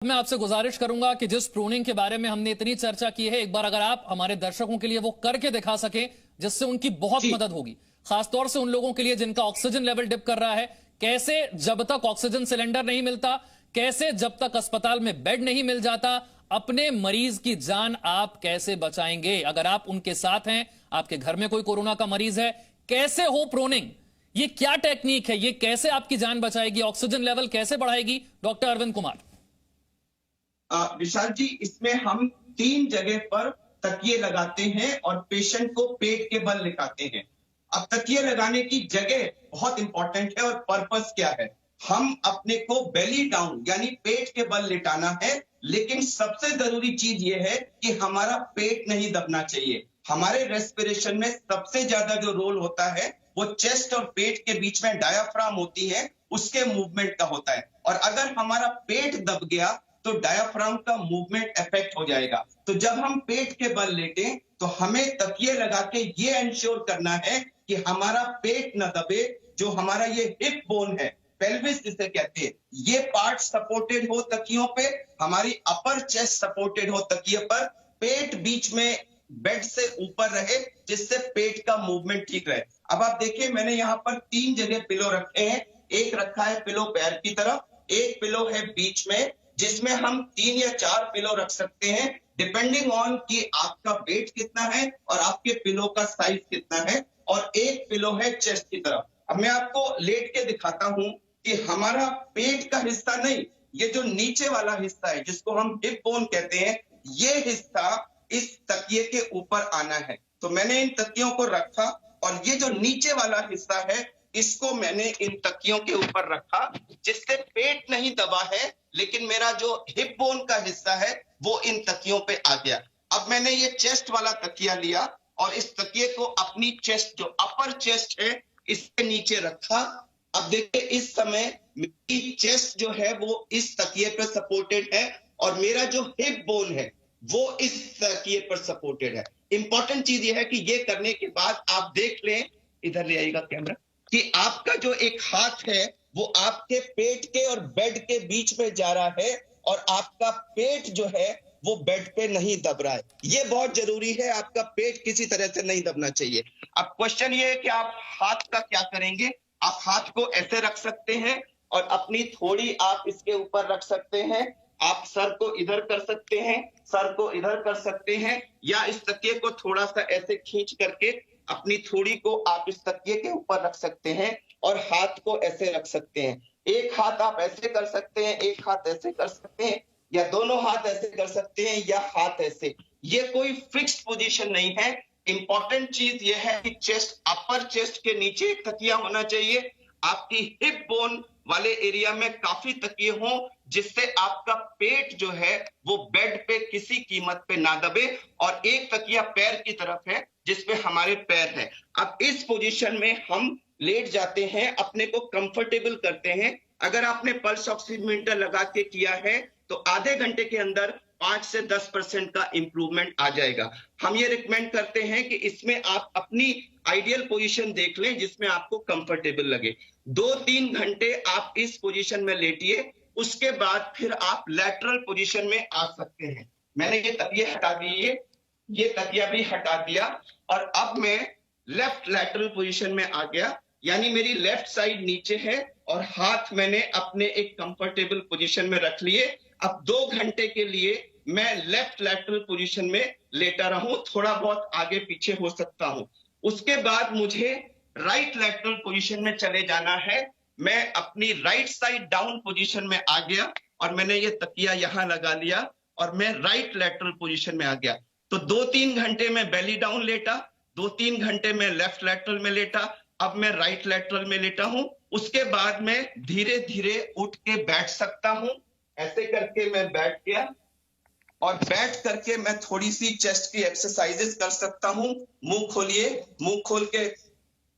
मैं आपसे गुजारिश करूंगा कि जिस प्रूनिंग के बारे में हमने इतनी चर्चा की है, एक बार अगर आप हमारे दर्शकों के लिए वो करके दिखा सकें, जिससे उनकी बहुत जी। मदद होगी, खासतौर से उन लोगों के लिए जिनका ऑक्सीजन लेवल डिप कर रहा है। कैसे जब तक ऑक्सीजन सिलेंडर नहीं मिलता, कैसे जब तक अस्पताल में बेड नहीं मिल जाता, अपने मरीज की जान आप कैसे बचाएंगे? अगर आप उनके साथ हैं, आपके घर में कोई कोरोना का मरीज है, कैसे हो प्रोनिंग? ये क्या टेक्निक है? ये कैसे आपकी जान बचाएगी? ऑक्सीजन लेवल कैसे बढ़ाएगी? डॉक्टर अरविंद कुमार। विशाल जी, इसमें हम 3 जगह पर तकिए लगाते हैं और पेशेंट को पेट के बल लिटाते हैं। अब तकिए लगाने की जगह बहुत इंपॉर्टेंट है और पर्पस क्या है। हम अपने को बेली डाउन यानी पेट के बल लिटाना है, लेकिन सबसे जरूरी चीज ये है कि हमारा पेट नहीं दबना चाहिए। हमारे रेस्पिरेशन में सबसे ज्यादा जो रोल होता है वो चेस्ट और पेट के बीच में डायाफ्राम होती है, उसके मूवमेंट का होता है। और अगर हमारा पेट दब गया तो डायाफ्राम का मूवमेंट इफेक्ट हो जाएगा। तो जब हम पेट के बल लेटे तो हमें तकिए लगा के ये इंश्योर करना है कि हमारा पेट न दबे। जो हमारा ये हिप बोन है, पेल्विस जिसे कहते हैं, ये पार्ट सपोर्टेड हो तकियों पे, हमारी अपर चेस्ट सपोर्टेड हो तकिए पर, पेट बीच में बेड से ऊपर रहे, जिससे पेट का मूवमेंट ठीक रहे। अब आप देखिए, मैंने यहाँ पर 3 जगह पिलो रखे हैं। एक रखा है पिलो पैर की तरफ, एक पिलो है बीच में, जिसमें हम 3 या 4 पिलो रख सकते हैं, डिपेंडिंग ऑन कि आपका वेट कितना है और आपके पिलो का साइज कितना है। और एक पिलो है चेस्ट की तरफ। अब मैं आपको लेट के दिखाता हूं कि हमारा पेट का हिस्सा नहीं, ये जो नीचे वाला हिस्सा है जिसको हम हिप बोन कहते हैं, ये हिस्सा इस तकिए के ऊपर आना है। तो मैंने इन तकियों को रखा और ये जो नीचे वाला हिस्सा है इसको मैंने इन तकियों के ऊपर रखा, जिससे पेट नहीं दबा है, लेकिन मेरा जो हिप बोन का हिस्सा है वो इन तकियों पे आ गया। अब मैंने ये चेस्ट वाला तकिया लिया और इस तकिए को अपनी चेस्ट, जो अपर चेस्ट है, इसके नीचे रखा। अब देखिए, इस समय मेरी चेस्ट जो है वो इस तकिए पे सपोर्टेड है और मेरा जो हिप बोन है वो इस तकिए पर सपोर्टेड है। इंपॉर्टेंट चीज ये है कि ये करने के बाद आप देख लें, इधर ले आइएगा कैमरा, कि आपका जो एक हाथ है वो आपके पेट के और बेड के बीच में जा रहा है और आपका पेट जो है वो बेड पे नहीं दब रहा है। ये बहुत जरूरी है, आपका पेट किसी तरह से नहीं दबना चाहिए। अब क्वेश्चन ये है कि आप हाथ का क्या करेंगे। आप हाथ को ऐसे रख सकते हैं और अपनी थोड़ी आप इसके ऊपर रख सकते हैं। आप सर को इधर कर सकते हैं, सर को इधर कर सकते हैं, या इस तकिए को थोड़ा सा ऐसे खींच करके अपनी थोड़ी को आप इस तकिए के ऊपर रख सकते हैं और हाथ को ऐसे रख सकते हैं। एक हाथ आप ऐसे कर सकते हैं, एक हाथ ऐसे कर सकते हैं, या दोनों हाथ ऐसे कर सकते हैं, या हाथ ऐसे। ये कोई फिक्स्ड पोजीशन नहीं है। इंपॉर्टेंट चीज ये है कि चेस्ट, अपर चेस्ट के नीचे एक तकिया होना चाहिए। आपकी हिप बोन वाले एरिया में काफी तकिए हों, जिससे आपका पेट जो है वो बेड पे किसी कीमत पे ना दबे। और एक तकिया पैर की तरफ है जिसपे हमारे पैर है। अब इस पोजीशन में हम लेट जाते हैं, अपने को कंफर्टेबल करते हैं। अगर आपने पल्स ऑक्सीमीटर लगा के किया है तो आधे घंटे के अंदर 5 से 10% का इंप्रूवमेंट आ जाएगा। हम ये रिकमेंड करते हैं कि इसमें आप अपनी आइडियल पोजीशन देख लें जिसमें आपको कंफर्टेबल लगे। 2-3 घंटे आप इस पोजीशन में लेटिए, उसके बाद फिर आप लैटरल पोजीशन में आ सकते हैं। मैंने ये तकिए हटा दिए, ये तकिया भी हटा दिया और अब मैं लेफ्ट लैटरल पोजीशन में आ गया, यानी मेरी लेफ्ट साइड नीचे है और हाथ मैंने अपने एक कंफर्टेबल पोजीशन में रख लिए। अब 2 घंटे के लिए मैं लेफ्ट लैटरल पोजीशन में लेटा रहूं, थोड़ा बहुत आगे पीछे हो सकता हूं। उसके बाद मुझे राइट लैटरल पोजीशन में चले जाना है। मैं अपनी राइट साइड डाउन पोजीशन में आ गया और मैंने ये तकिया यहां लगा लिया और मैं राइट लैटरल पोजीशन में आ गया। तो 2-3 घंटे में बेली डाउन लेटा, 2-3 घंटे में लेफ्ट लैटरल में लेटा, अब मैं राइट लैटरल में लेटा हूं। उसके बाद मैं धीरे धीरे उठ के बैठ सकता हूं। ऐसे करके मैं बैठ गया और बैठ करके मैं थोड़ी सी चेस्ट की एक्सरसाइजेस कर सकता हूं। मुंह खोलिए, मुंह खोल के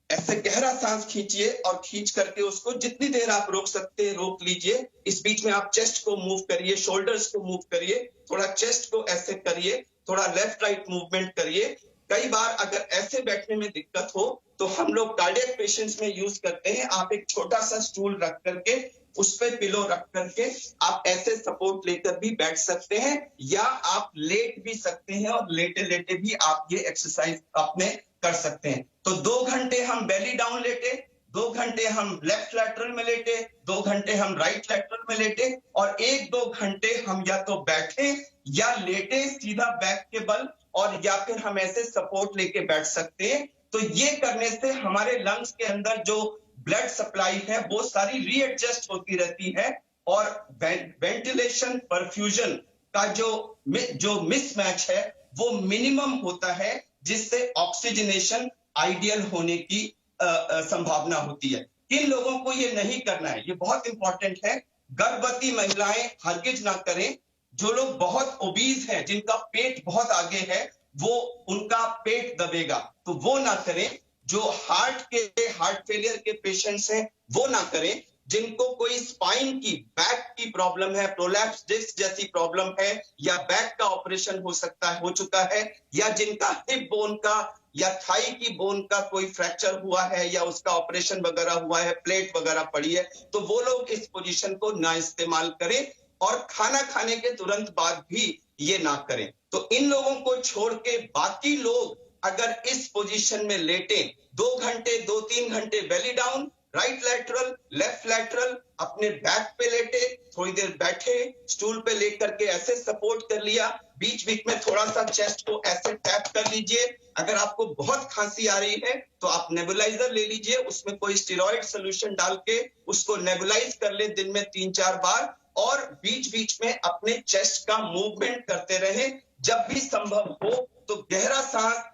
ऐसे गहरा सांस खींचिए और खींच करके उसको जितनी देर आप रोक सकते हैं रोक लीजिए। इस बीच में आप चेस्ट को मूव करिए, शोल्डर्स को मूव करिए, थोड़ा चेस्ट को ऐसे करिए, थोड़ा लेफ्ट राइट मूवमेंट करिए। कई बार अगर ऐसे बैठने में दिक्कत हो तो हम लोग कार्डियक पेशेंट्स में यूज करते हैं। आप एक छोटा सा स्टूल रख करके उस पे पिलो रख करके आप ऐसे सपोर्ट लेकर भी बैठ सकते हैं, या आप लेट भी सकते हैं और लेटे लेटे भी आप ये एक्सरसाइज अपने कर सकते हैं। तो 2 घंटे हम बेली डाउन लेटे, 2 घंटे हम लेफ्ट लैटरल में लेटे, 2 घंटे हम राइट लैटरल में लेटे, और 1-2 घंटे हम या तो बैठे या लेटे सीधा बैक के बल, और या फिर हम ऐसे सपोर्ट लेके बैठ सकते हैं। तो ये करने से हमारे लंग्स के अंदर जो ब्लड सप्लाई है वो सारी रीएडजस्ट होती रहती है, और वेंटिलेशन परफ्यूजन का जो मिसमैच है वो मिनिमम होता है, जिससे ऑक्सीजनेशन आइडियल होने की संभावना होती है। किन लोगों को ये नहीं करना है, ये बहुत इंपॉर्टेंट है। गर्भवती महिलाएं हरगिज ना करें। जो लोग बहुत ओबीज हैं, जिनका पेट बहुत आगे है, वो उनका पेट दबेगा, तो वो ना करें। जो हार्ट फेलियर के पेशेंट्स हैं वो ना करें। जिनको कोई स्पाइन की, बैक की प्रॉब्लम है, प्रोलैप्स डिस्क जैसी प्रॉब्लम है, या बैक का ऑपरेशन हो चुका है, या जिनका हिप बोन का या थाई की बोन का कोई फ्रैक्चर हुआ है, या उसका ऑपरेशन वगैरह हुआ है, प्लेट वगैरह पड़ी है, तो वो लोग इस पोजीशन को ना इस्तेमाल करें, और खाना खाने के तुरंत बाद भी ये ना करें। तो इन लोगों को छोड़ के बाकी लोग अगर इस पोजीशन में लेटे, 2 घंटे 2-3 घंटे belly down, right lateral, left lateral, अपने बैक पे लेटे, थोड़ी देर बैठे, स्टूल पे लेकर के ऐसे सपोर्ट कर लिया, बीच बीच में थोड़ा सा चेस्ट को ऐसे टैप कर लीजिए। अगर आपको बहुत खांसी आ रही है तो आप नेबुलाइजर ले लीजिए, उसमें कोई स्टेरॉइड सोल्यूशन डाल के उसको नेबुलाइज कर ले दिन में 3-4 बार, और बीच बीच में अपने चेस्ट का मूवमेंट करते रहे। जब भी संभव हो तो गहरा सांस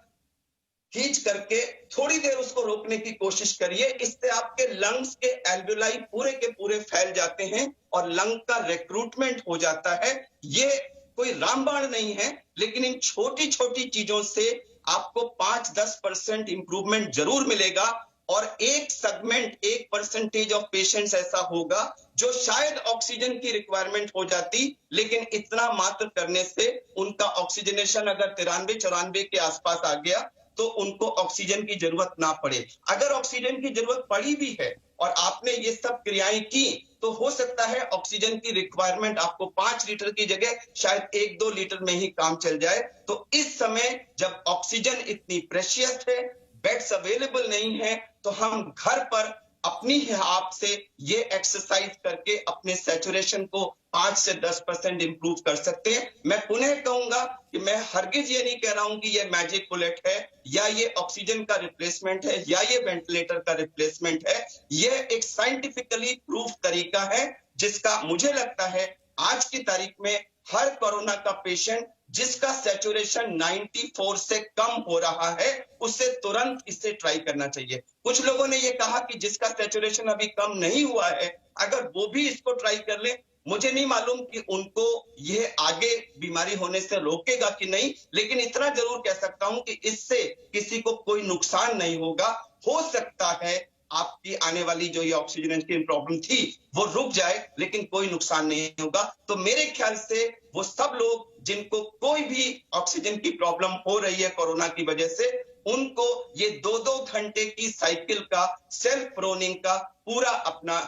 खींच करके थोड़ी देर उसको रोकने की कोशिश करिए। इससे आपके लंग्स के एल्वेलाई पूरे के पूरे फैल जाते हैं और लंग का रिक्रूटमेंट हो जाता है। ये कोई रामबाण नहीं है, लेकिन इन छोटी छोटी चीजों से आपको 5-10% इंप्रूवमेंट जरूर मिलेगा, और एक सेगमेंट, 1% ऑफ पेशेंट्स ऐसा होगा जो शायद ऑक्सीजन की रिक्वायरमेंट हो जाती, लेकिन इतना मात्र करने से उनका ऑक्सीजनेशन अगर 93-94 के आसपास आ गया तो उनको ऑक्सीजन की जरूरत ना पड़े। अगर ऑक्सीजन की जरूरत पड़ी भी है और आपने ये सब क्रियाएं की, तो हो सकता है ऑक्सीजन की रिक्वायरमेंट आपको 5 लीटर की जगह शायद 1-2 लीटर में ही काम चल जाए। तो इस समय जब ऑक्सीजन इतनी प्रेशियस है, बेड्स अवेलेबल नहीं है, तो हम घर पर अपनी ही आप से ये एक्सरसाइज करके अपने सैचुरेशन को 5 से 10% इंप्रूव कर सकते हैं। मैं पुनः कहूंगा कि मैं हरगिज ये नहीं कह रहा हूं कि ये मैजिक बुलेट है, या ये ऑक्सीजन का रिप्लेसमेंट है, या ये वेंटिलेटर का रिप्लेसमेंट है। ये एक साइंटिफिकली प्रूफ तरीका है, जिसका मुझे लगता है आज की तारीख में हर कोरोना का पेशेंट जिसका सैचुरेशन 94 से कम हो रहा है, उससे तुरंत इसे ट्राई करना चाहिए। कुछ लोगों ने ये कहा कि जिसका सैचुरेशन अभी कम नहीं हुआ है, अगर वो भी इसको ट्राई कर ले, मुझे नहीं मालूम कि उनको ये आगे बीमारी होने से रोकेगा कि नहीं, लेकिन इतना जरूर कह सकता हूं कि इससे किसी को कोई नुकसान नहीं होगा। हो सकता है आपकी आने वाली जो ये ऑक्सीजन की प्रॉब्लम थी वो रुक जाए, लेकिन कोई नुकसान नहीं होगा। तो मेरे ख्याल से वो सब लोग जिनको कोई भी ऑक्सीजन की प्रॉब्लम हो रही है कोरोना की वजह से, उनको ये 2-2 घंटे की साइकिल का, सेल्फ प्रोनिंग का पूरा अपना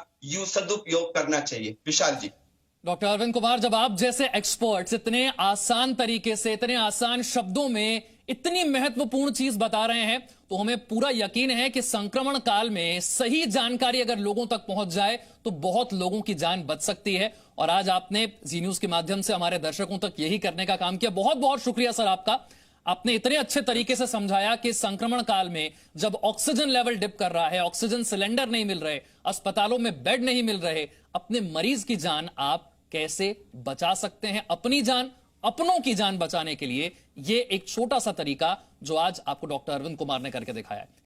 सदुपयोग करना चाहिए। विशाल जी। डॉक्टर अरविंद कुमार, जब आप जैसे एक्सपर्ट्स इतने आसान तरीके से, इतने आसान शब्दों में इतनी महत्वपूर्ण चीज बता रहे हैं, तो हमें पूरा यकीन है कि संक्रमण काल में सही जानकारी अगर लोगों तक पहुंच जाए तो बहुत लोगों की जान बच सकती है। और आज आपने जी न्यूज के माध्यम से हमारे दर्शकों तक यही करने का काम किया। बहुत बहुत शुक्रिया सर आपका। आपने इतने अच्छे तरीके से समझाया कि संक्रमण काल में जब ऑक्सीजन लेवल डिप कर रहा है, ऑक्सीजन सिलेंडर नहीं मिल रहे, अस्पतालों में बेड नहीं मिल रहे, अपने मरीज की जान आप कैसे बचा सकते हैं। अपनी जान, अपनों की जान बचाने के लिए ये एक छोटा सा तरीका जो आज आपको डॉक्टर अरविंद कुमार ने करके दिखाया है।